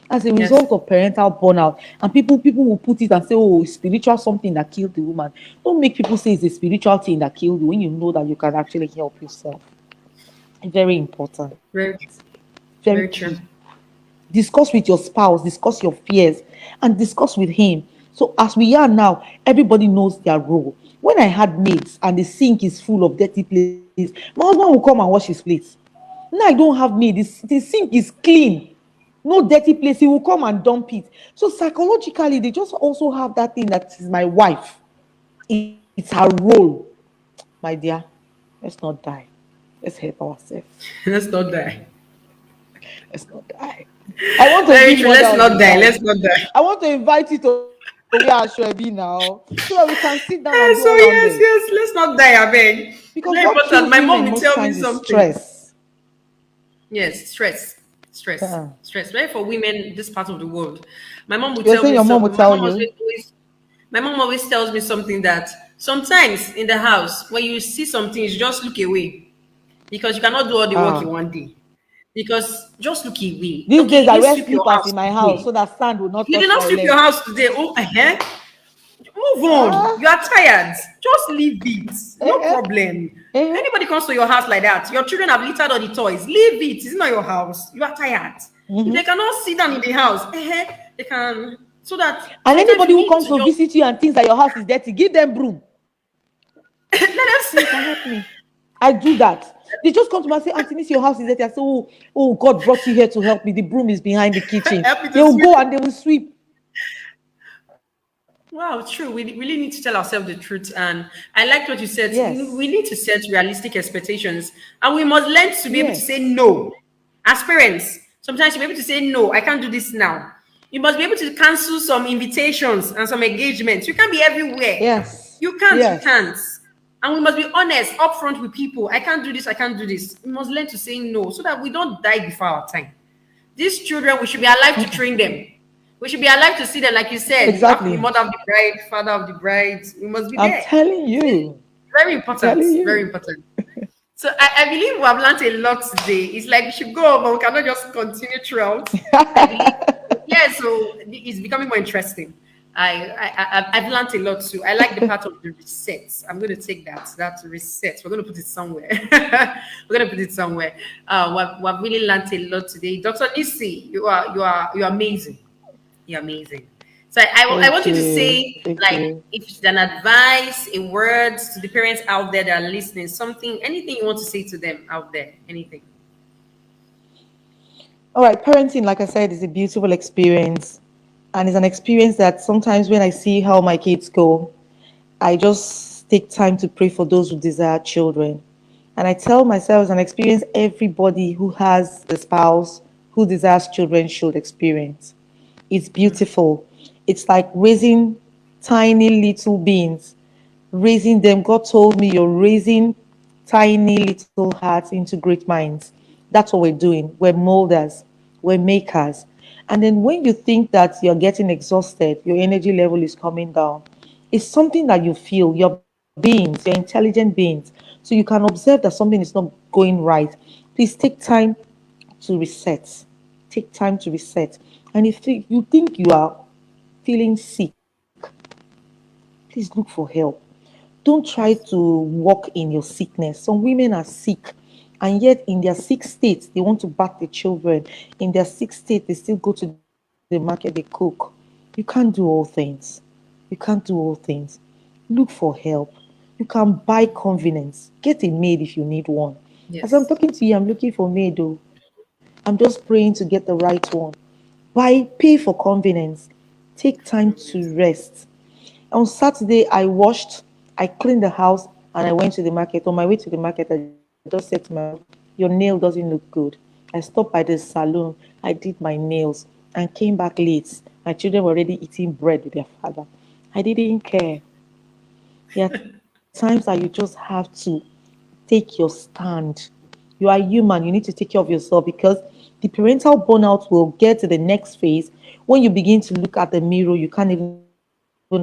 as a result of Yes. parental burnout. And people will put it and say, oh, it's spiritual something that killed the woman. Don't make people say it's a spiritual thing that killed you when you know that you can actually help yourself. Very important. Very, Very very key. true. Discuss with your spouse, discuss your fears, and discuss with him. So as we are now, everybody knows their role. When I had maids and the sink is full of dirty plates, my husband will come and wash his plates. Now I don't have maid. The sink is clean. No dirty place. He will come and dump it. So psychologically, they just also have that thing that is my wife. It's her role. My dear, let's not die. Let's help ourselves. Let's not die. Let's not die. I want to Very be true. mother Let's of the not die. bride. Let's not die. I want to invite you to where Ashwebi now, so that we can sit down and do all So rounded. yes, yes. Let's not die. I beg. Because Very what kills important. My women mom will most tell times me is something. stress. Yes, stress, stress, Yeah. stress. Right for women, this part of the world. My mom will You're tell saying me your mom so. will tell you? My mom always tells me something that sometimes in the house when you see some things, just look away because you cannot do all the work in Ah. one day. Because just look away. These Okay, days you I didn't wear sweep your slippers house in my house today. so that sand will not You did touch not my sweep your leg. house today. Oh, move on. Ah. You are tired. Just leave it. No Eh, problem. eh, Anybody comes to your house like that, your children have littered all the toys. Leave it. It's not your house. You are tired. If they cannot sit down in the house, they can. So that and sometimes anybody you who need comes to to just visit you and thinks that your house is dirty, give them broom. let them So you can help me. I do that. They just come to me and say, Auntie Nissi, your house is dirty. I say, oh, God brought you here to help me. The broom is behind the kitchen. help me They to will sweep. go and they will sweep. Wow, true. We really need to tell ourselves the truth. And I liked what you said. Yes. We need to set realistic expectations. And we must learn to be able to say Yes. no. As parents, sometimes you're able to say, no, I can't do this now. You must be able to cancel some invitations and some engagements. You can't be everywhere. Yes. You can't. Yes. And we must be honest, upfront with people. I can't do this, I can't do this. We must learn to say no so that we don't die before our time. These children, we should be alive to train them. We should be alive to see them, like you said. You have to be Exactly. mother of the bride, father of the bride. We must be I'm there. telling See, you. very I'm important. telling Very you. important. So I believe we have learned a lot today. It's like we should go, but we cannot just continue throughout. I believe, yeah. So it's becoming more interesting. I've learned a lot too. I like the part of the resets. I'm going to take that reset. We're going to put it somewhere. We're going to put it somewhere. We've really learned a lot today. Dr. Nissi, you're amazing. You're amazing. So I want Thank you to you. say, Thank like, you. if it's an advice, a word to the parents out there that are listening, something, anything you want to say to them out there, anything. All right, parenting, like I said, is a beautiful experience. And it's an experience that sometimes when I see how my kids go, I just take time to pray for those who desire children. And I tell myself it's an experience everybody who has a spouse who desires children should experience. It's beautiful. It's like raising tiny little beings, raising them. God told me you're raising tiny little hearts into great minds. That's what we're doing. We're molders, we're makers. And then when you think that you're getting exhausted, your energy level is coming down, it's something that you feel. You're beings, you're intelligent beings. So you can observe that something is not going right. Please take time to reset. Take time to reset. And if you think you are feeling sick, please look for help. Don't try to Yes. walk in your sickness. Some women are sick, and yet in their sick state, they want to bath the children. In their sick state, they still go to the market, they cook. You can't do all things. You can't do all things. Look for help. You can buy convenience. Get a maid if you need one. As I'm Yes. talking to you, I'm looking for maid though. I'm just praying to get the right one. Pay for convenience. Take time to rest. On Saturday, I washed, I cleaned the house, and I went to the market. On my way to the market, I just said to myself, your nail doesn't look good. I stopped by the salon, I did my nails, and came back late. My children were already eating bread with their father. I didn't care. There are times that you just have to take your stand. You are human, you need to take care of yourself because the parental burnout will get to the next phase when you begin to look at the mirror, you can't even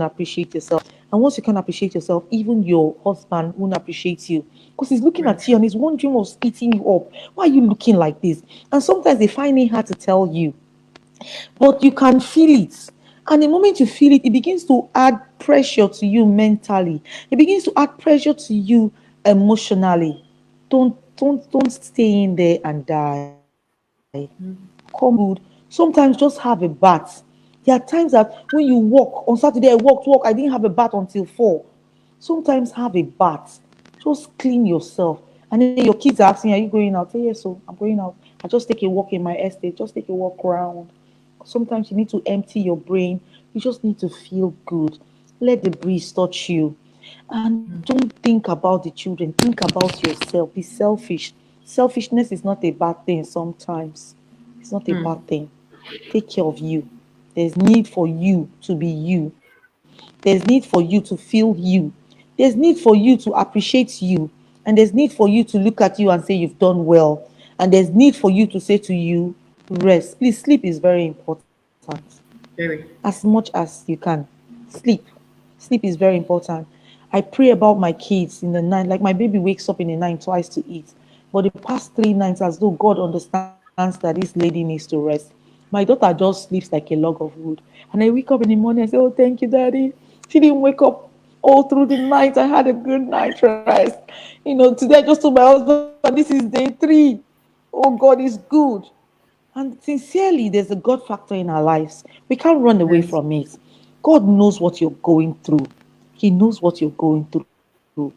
appreciate yourself. And once you can't appreciate yourself, even your husband won't appreciate you because he's looking at you and he's Right. wondering what's eating you up. Why are you looking like this? And sometimes they find it hard to tell you, but you can feel it. And the moment you feel it, it begins to add pressure to you mentally. It begins to add pressure to you emotionally. Don't stay in there and die. Come out, do something good. Sometimes just have a bath. There are times that when you walk, on Saturday I walked, I didn't have a bath until 4. Sometimes have a bath. Just clean yourself. And then your kids are asking, are you going out? Say, yes, so I'm going out. I just take a walk in my estate, just take a walk around. Sometimes you need to empty your brain. You just need to feel good. Let the breeze touch you. And don't think about the children. Think about yourself. Be selfish. Selfishness is not a bad thing sometimes. It's not a bad thing. Take care of you. There's need for you to be you. There's need for you to feel you. There's need for you to appreciate you. And there's need for you to look at you and say you've done well. And there's need for you to say to you, rest. Please, sleep is very important. Very. As much as you can. Sleep. Sleep is very important. I pray about my kids in the night. Like my baby wakes up in the night twice to eat. But the past 3 nights, as though God understands that this lady needs to rest. My daughter just sleeps like a log of wood. And I wake up in the morning and say, oh, thank you, Daddy. She didn't wake up all through the night. I had a good night rest. Today I just told my husband, this is day 3. Oh, God is good. And sincerely, there's a God factor in our lives. We can't run away from Yes. it. God knows what you're going through. He knows what you're going through.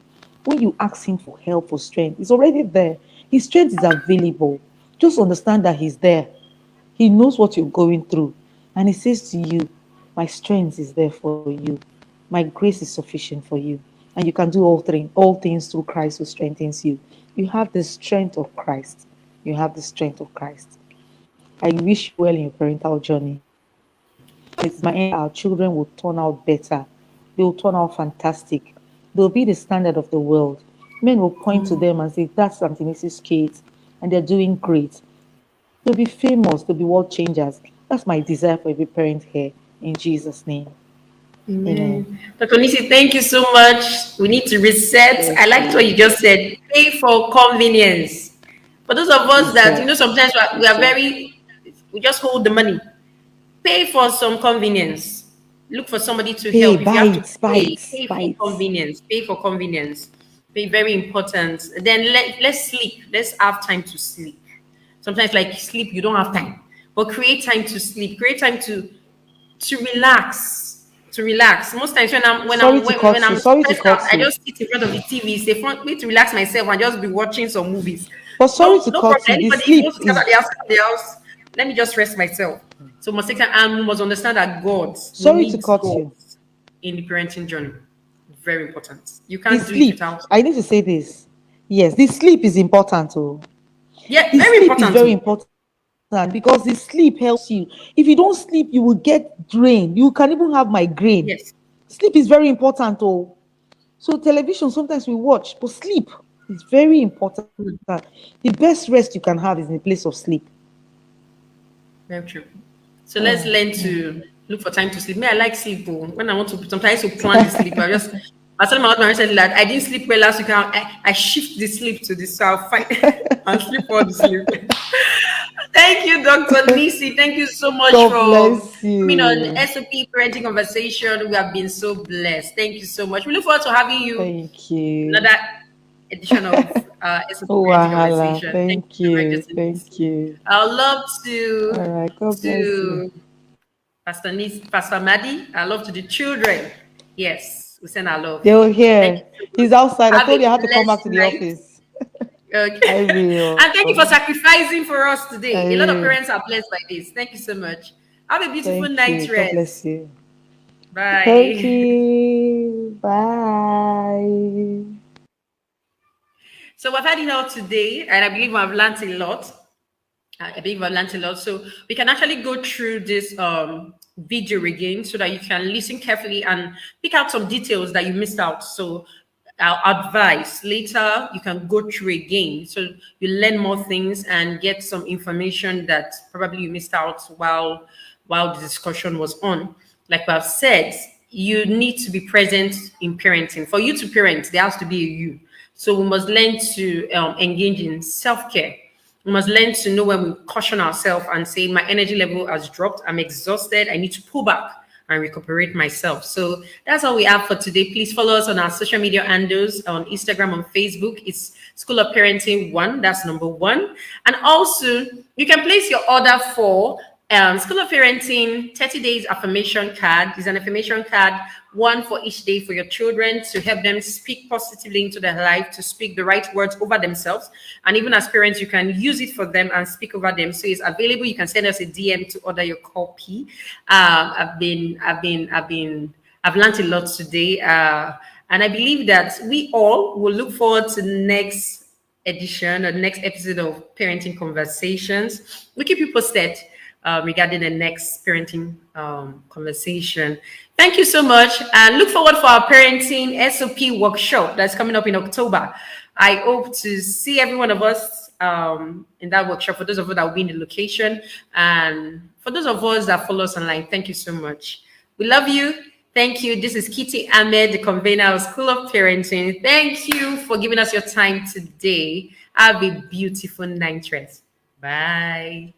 When you ask Him for help, for strength, He's already there. His strength is available. Just understand that He's there. He knows what you're going through. And He says to you, my strength is there for you. My grace is sufficient for you. And you can do all things through Christ who strengthens you. You have the strength of Christ. You have the strength of Christ. I wish you well in your parental journey. And it's my end that our children will turn out better. They will turn out fantastic. They'll be the standard of the world. Men will point to them and say, that's Auntie Nissy's kids. And they're doing great. They'll be famous. They'll be world changers. That's my desire for every parent here. In Jesus' name. Amen. Amen. Dr. Nisi, thank you so much. We need to reset. Bless I liked you. what you just said. Pay for convenience. For those of us It's that, there. sometimes we It's are there. very, we just hold the money. Pay for some convenience. Look for somebody to Pay, help. If you have to bites, pay, bites, pay for bites. convenience. Pay for convenience. Pay, very important. Then let's sleep. Let's have time to sleep. Sometimes, like sleep, you don't have time, but create time to sleep. Create time to relax. To relax. Most times when I'm when Sorry I'm to when cut you. I'm Sorry to stressed out, cut I you. just sit in front of the TV. It's a front way to relax myself and just be watching some movies. But sorry No, to no cut problem. you. The Anybody if sleep wants to come is at the house, let me just rest myself. So must take time and we must understand that God, we sorry to need cut God you. in the parenting journey. Very important. You The can't do it sleep. without. I need to say this. Yes, the sleep is important. Oh, Yeah, the very sleep is important. very important because the sleep helps you. If you don't sleep, you will get drained. You can even have migraine. Yes. Sleep is very important. Oh, so television sometimes we watch, but sleep is very important. Mm, The best rest you can have is in a place of sleep. very true. So let's Oh, learn to look for time to sleep. Me, I like sleep. Oh. When I want to, sometimes to plan the sleep, I told my husband recently that I didn't sleep well last week. I shift the sleep to this, so I'll find and sleep all the sleep. Thank you, Dr. Nissi. Thank you so much God for bless coming on you. SOP Parenting Conversation. We have been so blessed. Thank you so much. We look forward to having you Thank you. another edition of SOP Oh, Parenting Wahala. Conversation. Thank you Thank so much, you. Dr. Thank Nissi. you. I'd love All right. God bless you. to Pastor Madi. I love to the children. Yes, we send our love. They will Thank hear. you so much. He's outside. I Have told a you I had to come back blessed to the night. office. I Okay. will. And thank you for sacrificing for us I today. A lot of will. parents are blessed by this. Thank you so much. Have a beautiful Thank night you. God bless rest. you. Thank Bye. you. Bye. So we've had it all today, and I believe I've learned a lot. I believe I've learned a lot. So we can actually go through this video again so that you can listen carefully and pick out some details that you missed out. So our advice later, you can go through again. So you learn more things and get some information that probably you missed out while the discussion was on. Like I've said, you need to be present in parenting. For you to parent, there has to be a you. So we must learn to engage in self-care. We must learn to know when we caution ourselves and say, my energy level has dropped. I'm exhausted. I need to pull back and recuperate myself. So that's all we have for today. Please follow us on our social media handles on Instagram and Facebook. It's School of Parenting 1. That's number 1. And also, you can place your order for School of Parenting 30 days affirmation card. Is an affirmation card, one for each day for your children to help them speak positively into their life, to speak the right words over themselves. And even as parents, you can use it for them and speak over them. So it's available. You can send us a DM to order your copy. I've learned a lot today. And I believe that we all will look forward to the next edition or the next episode of Parenting Conversations. We keep you posted regarding the next parenting conversation. Thank you so much, and look forward for our parenting SOP workshop that's coming up in October. I hope to see every one of us in that workshop. For those of us that will be in the location, and for those of us that follow us online, thank you so much. We love you. Thank you. This is Kitty Ahmed, the convener of School of Parenting. Thank you for giving us your time today. Have a beautiful night rest. Bye.